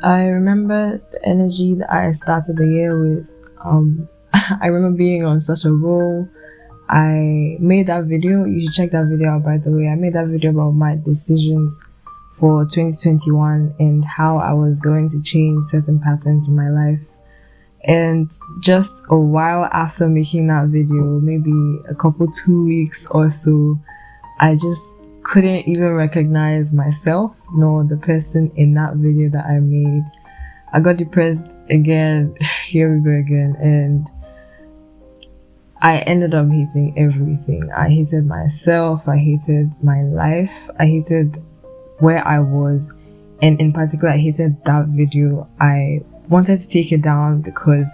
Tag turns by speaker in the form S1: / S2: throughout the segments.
S1: I remember the energy that I started the year with. I remember being on such a roll. I made that video. You should check that video out, by the way. I made that video about my decisions for 2021 and how I was going to change certain patterns in my life. And just a while after making that video, maybe 2 weeks or so, I just couldn't even recognize myself nor the person in that video that I made. I got depressed again. Here we go again. And I ended up hating everything. I hated myself. I hated my life. I hated where I was. And in particular, I hated that video. I wanted to take it down because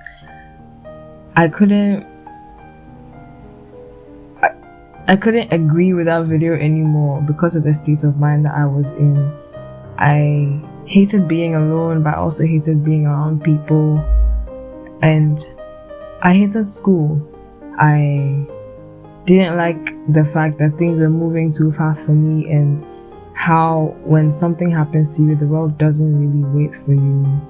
S1: I couldn't agree with that video anymore because of the state of mind that I was in. I hated being alone, but I also hated being around people. And I hated school. I didn't like the fact that things were moving too fast for me, and how when something happens to you, the world doesn't really wait for you.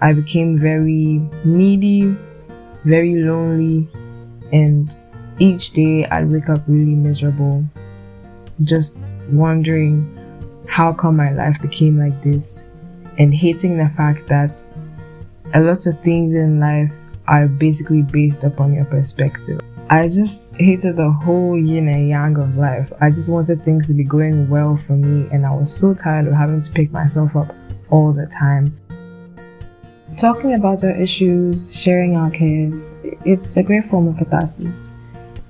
S1: I became very needy, very lonely, and each day I'd wake up really miserable, just wondering how come my life became like this, and hating the fact that a lot of things in life are basically based upon your perspective. I just hated the whole yin and yang of life. I just wanted things to be going well for me, and I was so tired of having to pick myself up all the time. Talking about our issues, sharing our cares, it's a great form of catharsis.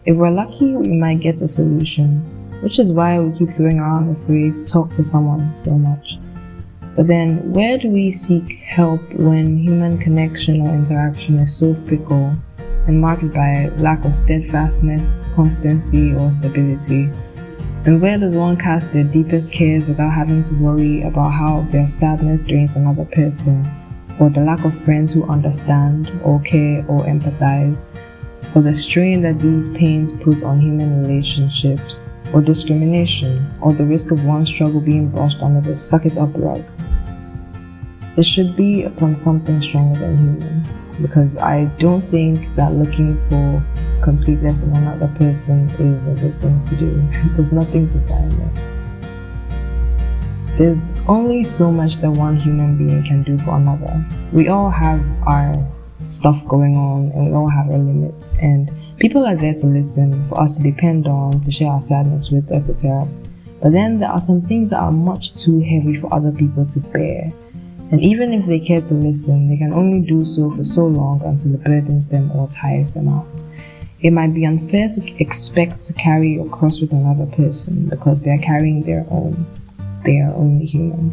S1: If we're lucky, we might get a solution, which is why we keep throwing around the phrase talk to someone so much. But then, where do we seek help when human connection or interaction is so fickle and marked by lack of steadfastness, constancy, or stability? And where does one cast their deepest cares without having to worry about how their sadness drains another person, or the lack of friends who understand or care or empathize, or the strain that these pains put on human relationships, or discrimination, or the risk of one struggle being brushed under the suck-it-up rug? It should be upon something stronger than human, because I don't think that looking for completeness in another person is a good thing to do. There's nothing to find there. There's only so much that one human being can do for another. We all have our stuff going on, and we all have our limits, and people are there to listen, for us to depend on, to share our sadness with, etc. But then there are some things that are much too heavy for other people to bear. And even if they care to listen, they can only do so for so long until it burdens them or tires them out. It might be unfair to expect to carry your cross with another person because they are carrying their own. They are only human.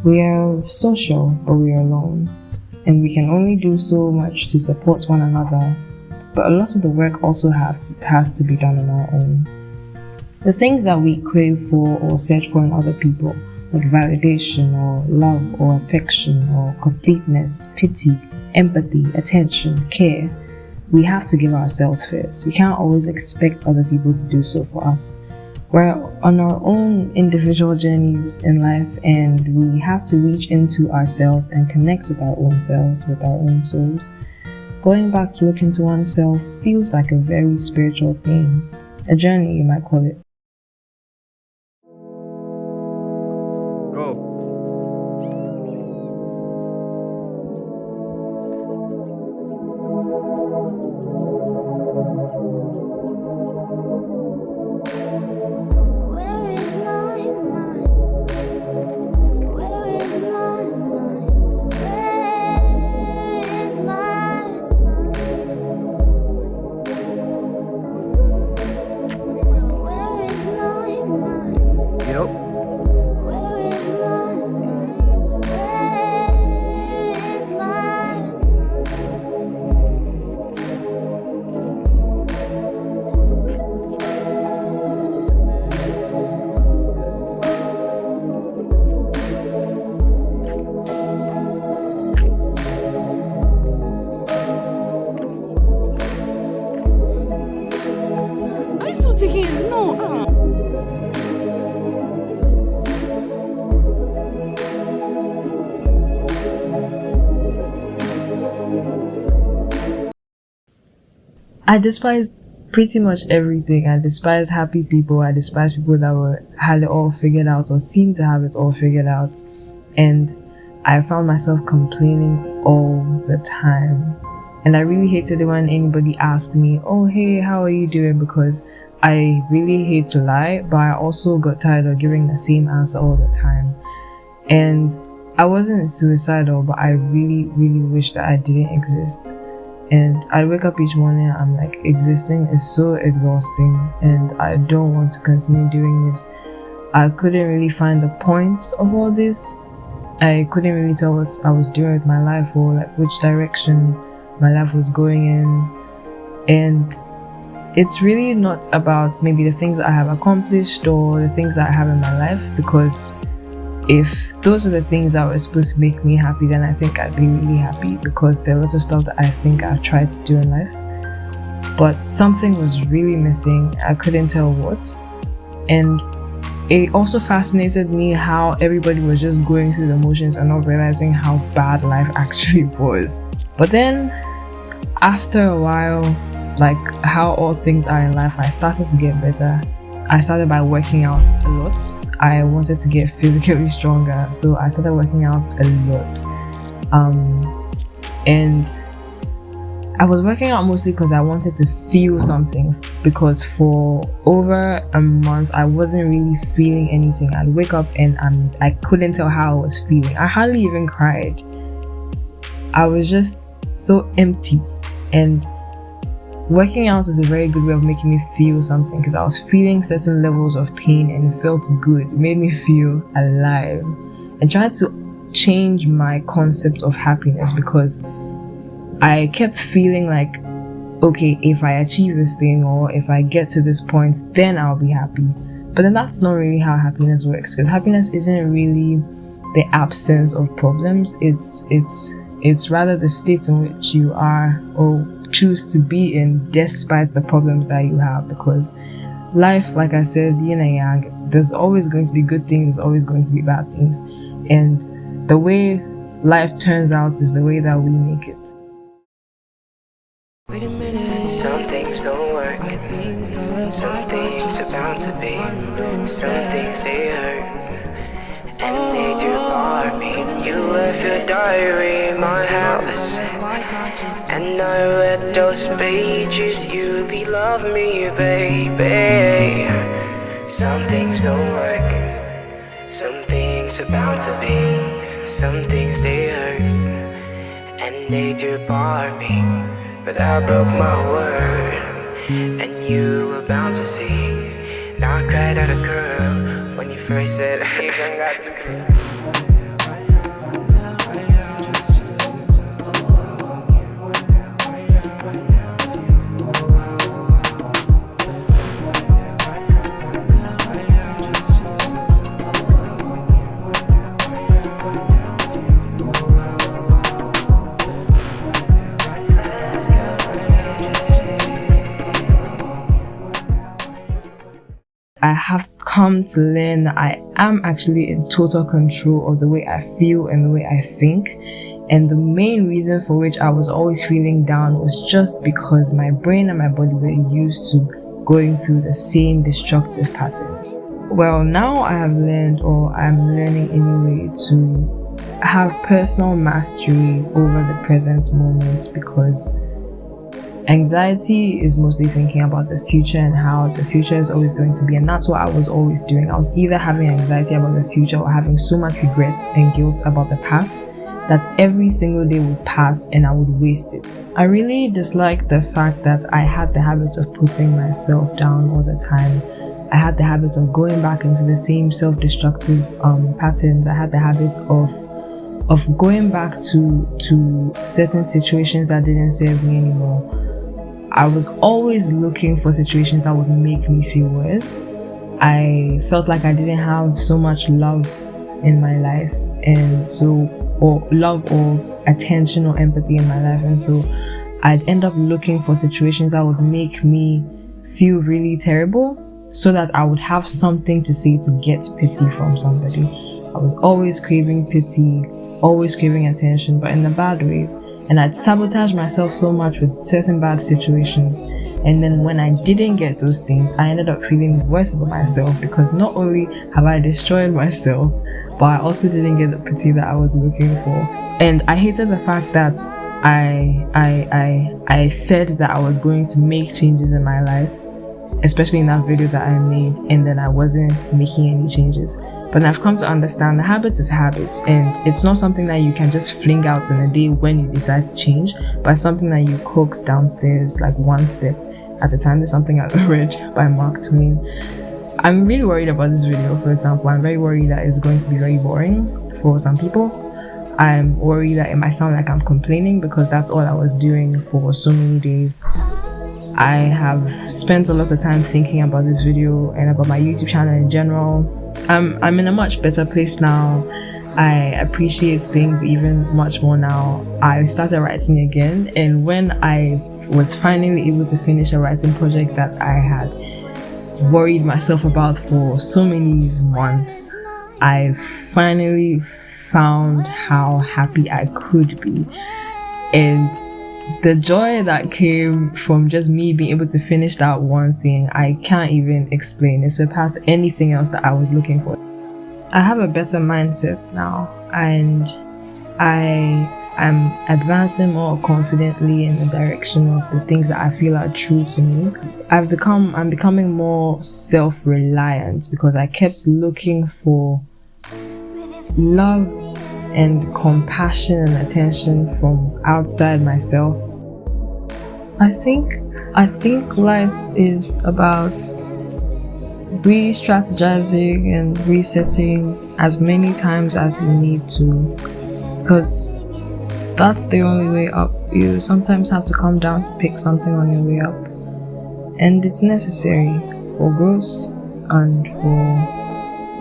S1: We are social, but we are alone. And we can only do so much to support one another. But a lot of the work also has to be done on our own. The things that we crave for or search for in other people, like validation or love or affection or completeness, pity, empathy, attention, care, we have to give ourselves first. We can't always expect other people to do so for us. We're on our own individual journeys in life, and we have to reach into ourselves and connect with our own selves, with our own souls. Going back to look into oneself feels like a very spiritual thing, a journey you might call it.
S2: Go.
S1: I despised pretty much everything. I despised happy people. I despised people that had it all figured out or seemed to have it all figured out. And I found myself complaining all the time. And I really hated it when anybody asked me, oh, hey, how are you doing? Because I really hate to lie, but I also got tired of giving the same answer all the time. And I wasn't suicidal, but I really, really wish that I didn't exist. And I wake up each morning, I'm like, existing is so exhausting and I don't want to continue doing this. I couldn't really find the point of all this. I couldn't really tell what I was doing with my life or like which direction my life was going in. And it's really not about maybe the things that I have accomplished or the things that I have in my life, because if those are the things that were supposed to make me happy, then I think I'd be really happy, because there are lots of stuff that I think I've tried to do in life. But something was really missing. I couldn't tell what. And it also fascinated me how everybody was just going through the motions and not realizing how bad life actually was. But then, after a while, like how all things are in life, I started to get better. I started by working out a lot. I wanted to get physically stronger, so I started working out a lot. And I was working out mostly because I wanted to feel something, because for over a month I wasn't really feeling anything. I'd wake up and I couldn't tell how I was feeling. I hardly even cried. I was just so empty, and working out was a very good way of making me feel something, because I was feeling certain levels of pain and it felt good. It made me feel alive, and tried to change my concept of happiness, because I kept feeling like, okay, if I achieve this thing or if I get to this point, then I'll be happy. But then that's not really how happiness works, because happiness isn't really the absence of problems. It's rather the state in which you are or choose to be in despite the problems that you have. Because life, like I said, yin and yang, there's always going to be good things, there's always going to be bad things, and the way life turns out is the way that we make it.
S3: Wait a minute, some things don't work. Some things are bound to be. Some things they hurt, and they do bother me. You left your diary in my house, and I read those pages. You really love me, baby. Some things don't work. Some things are bound to be. Some things they hurt, and they do bother me. But I broke my word, and you were bound to see. Now I cried out a girl when you first said you done got to go.
S1: I have come to learn that I am actually in total control of the way I feel and the way I think. And the main reason for which I was always feeling down was just because my brain and my body were used to going through the same destructive patterns. Well, now I have learned, or I'm learning anyway, to have personal mastery over the present moment, because anxiety is mostly thinking about the future and how the future is always going to be, and that's what I was always doing. I was either having anxiety about the future or having so much regret and guilt about the past that every single day would pass and I would waste it. I really disliked the fact that I had the habit of putting myself down all the time. I had the habit of going back into the same self-destructive patterns. I had the habit of going back to certain situations that didn't serve me anymore. I was always looking for situations that would make me feel worse. I felt like I didn't have so much love in my life, and so, or love or attention or empathy in my life, and so I'd end up looking for situations that would make me feel really terrible, so that I would have something to say to get pity from somebody. I was always craving pity, always craving attention, but in the bad ways. and I'd sabotage myself so much with certain bad situations. And then when I didn't get those things, I ended up feeling worse about myself, because not only have I destroyed myself, but I also didn't get the pity that I was looking for. And I hated the fact that I said that I was going to make changes in my life, especially in that video that I made, and then I wasn't making any changes. But I've come to understand that habit is habit, and it's not something that you can just fling out in a day when you decide to change, but it's something that you coax downstairs, like one step at a time. There's something I read by Mark Twain. I'm really worried about this video, for example. I'm very worried that it's going to be very boring for some people. I'm worried that it might sound like I'm complaining, because that's all I was doing for so many days. I have spent a lot of time thinking about this video and about my YouTube channel in general. I'm in a much better place now. I appreciate things even much more now. I started writing again, and when I was finally able to finish a writing project that I had worried myself about for so many months, I finally found how happy I could be. And the joy that came from just me being able to finish that one thing, I can't even explain. It surpassed anything else that I was looking for. I have a better mindset now, and I am advancing more confidently in the direction of the things that I feel are true to me. I'm becoming more self-reliant, because I kept looking for love and compassion and attention from outside myself. I think life is about re-strategizing and resetting as many times as you need to, because that's the only way up. You sometimes have to come down to pick something on your way up, and it's necessary for growth and for,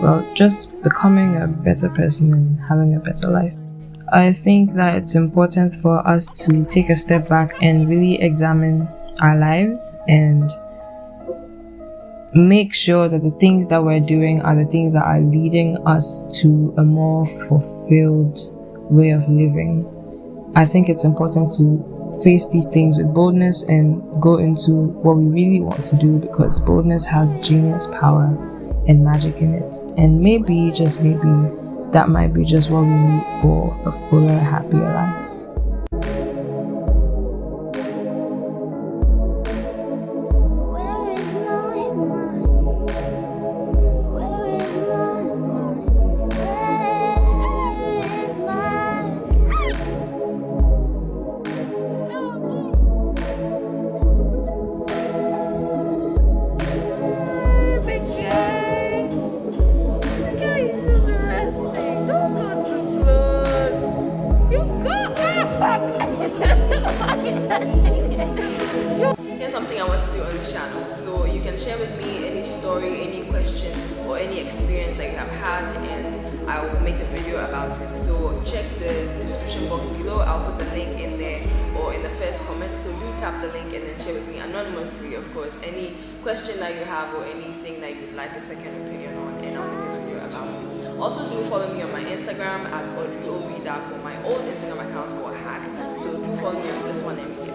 S1: well, just becoming a better person and having a better life. I think that it's important for us to take a step back and really examine our lives and make sure that the things that we're doing are the things that are leading us to a more fulfilled way of living. I think it's important to face these things with boldness and go into what we really want to do, because boldness has genius power and magic in it. And maybe, just maybe, that might be just what we need for a fuller, happier life.
S4: Here's something I want to do on this channel. So you can share with me any story, any question, or any experience that you have had, and I will make a video about it. So check the description box below. I'll put a link in there or in the first comment. So do tap the link and then share with me anonymously, of course, any question that you have or anything that you'd like a second opinion on, and I'll make a video about it. Also, do follow me on my Instagram at Audrey Obuobisa-Darko. My old Instagram account got hacked, so do follow me on this one and we can